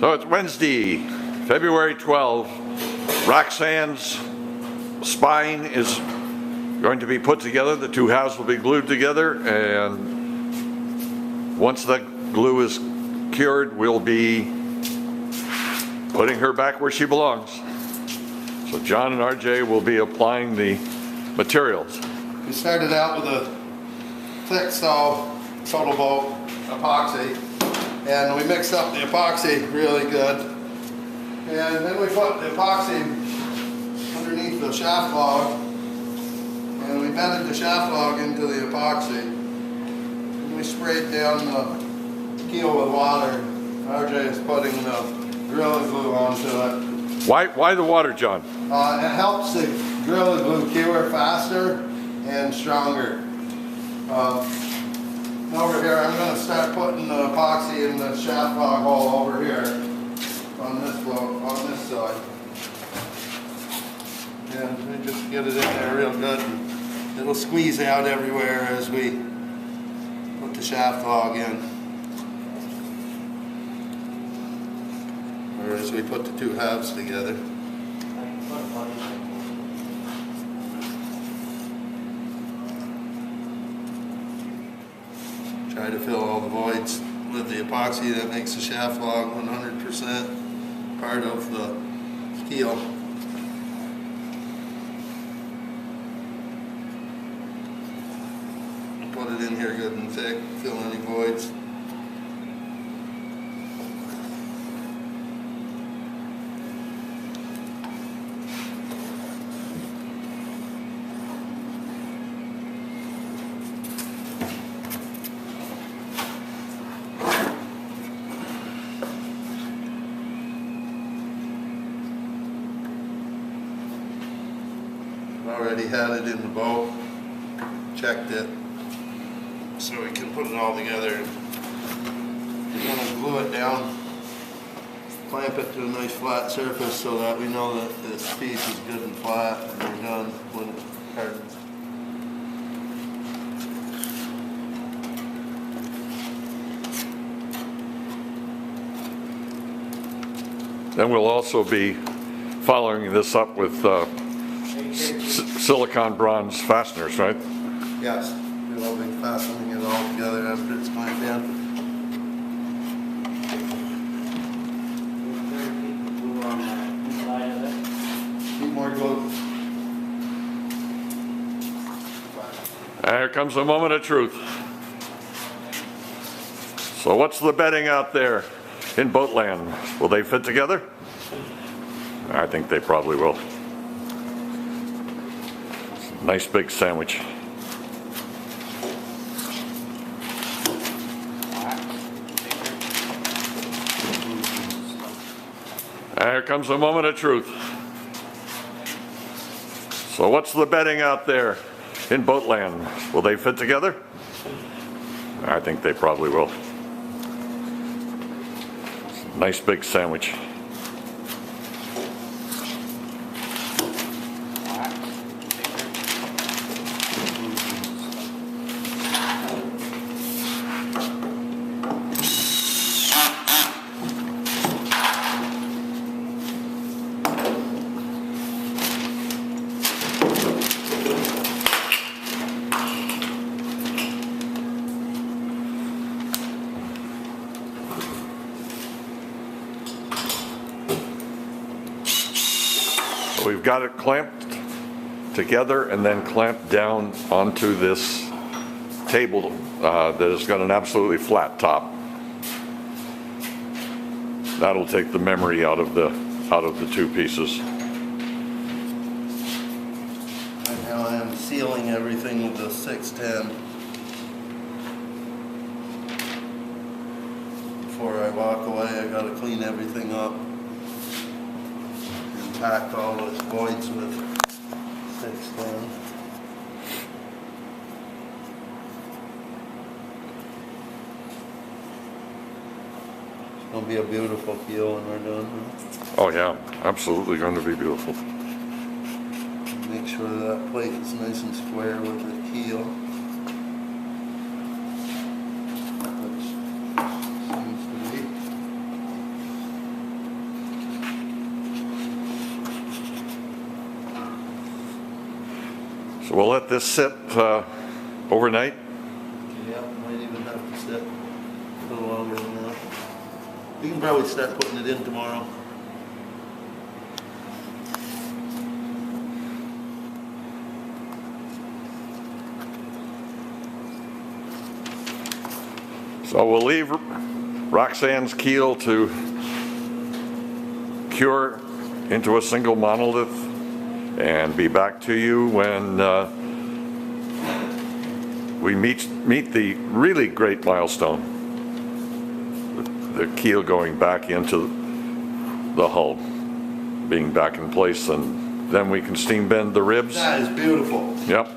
So it's Wednesday, February 12th. Roxanne's spine is going to be put together. The two halves will be glued together, and once that glue is cured, we'll be putting her back where she belongs. So John and RJ will be applying the materials. We started out with a Thixo Totalboat Epoxy, and we mixed up the epoxy really good, and then we put the epoxy underneath the shaft log, and we bedded the shaft log into the epoxy, and we sprayed down the keel with water. RJ is putting the Gorilla Glue onto it. Why the water, John? It helps the Gorilla Glue cure faster and stronger. Over here, I'm going to start putting the epoxy in the shaft log hole over here on this side. And we just get it in there real good. And it'll squeeze out everywhere as we put the shaft log in, or as we put the two halves together. Try to fill all the voids with the epoxy. That makes the shaft log 100% part of the keel. Put it in here good and thick, fill any voids. Already had it in the boat, checked it, so we can put it all together. We're going to glue it down, clamp it to a nice flat surface so that we know that this piece is good and flat and we're done when it hardens. Then we'll also be following this up with silicone bronze fasteners, right? Yes, we'll be fastening it all together after it's clamped down. Need more glue. Here comes the moment of truth. So what's the bedding out there in Boatland? Will they fit together? I think they probably will. Nice big sandwich. Here comes the moment of truth. So what's the bedding out there in Boatland? Will they fit together? I think they probably will. Nice big sandwich. We've got it clamped together and then clamped down onto this table that has got an absolutely flat top. That'll take the memory out of the two pieces. Right now I am sealing everything with the 610. Before I walk away, I gotta clean everything up. Pack all those voids with 610. It's going to be a beautiful keel when we're done. Huh? Oh yeah, absolutely going to be beautiful. Make sure that plate is nice and square with the keel. Which seems to be. So we'll let this sit overnight. Yeah, might even have to sit a little longer than that. We can probably start putting it in tomorrow. So we'll leave Roxanne's keel to cure into a single monolith and be back to you when we meet the really great milestone, the keel going back into the hull, being back in place, and then we can steam bend the ribs. That is beautiful. Yep.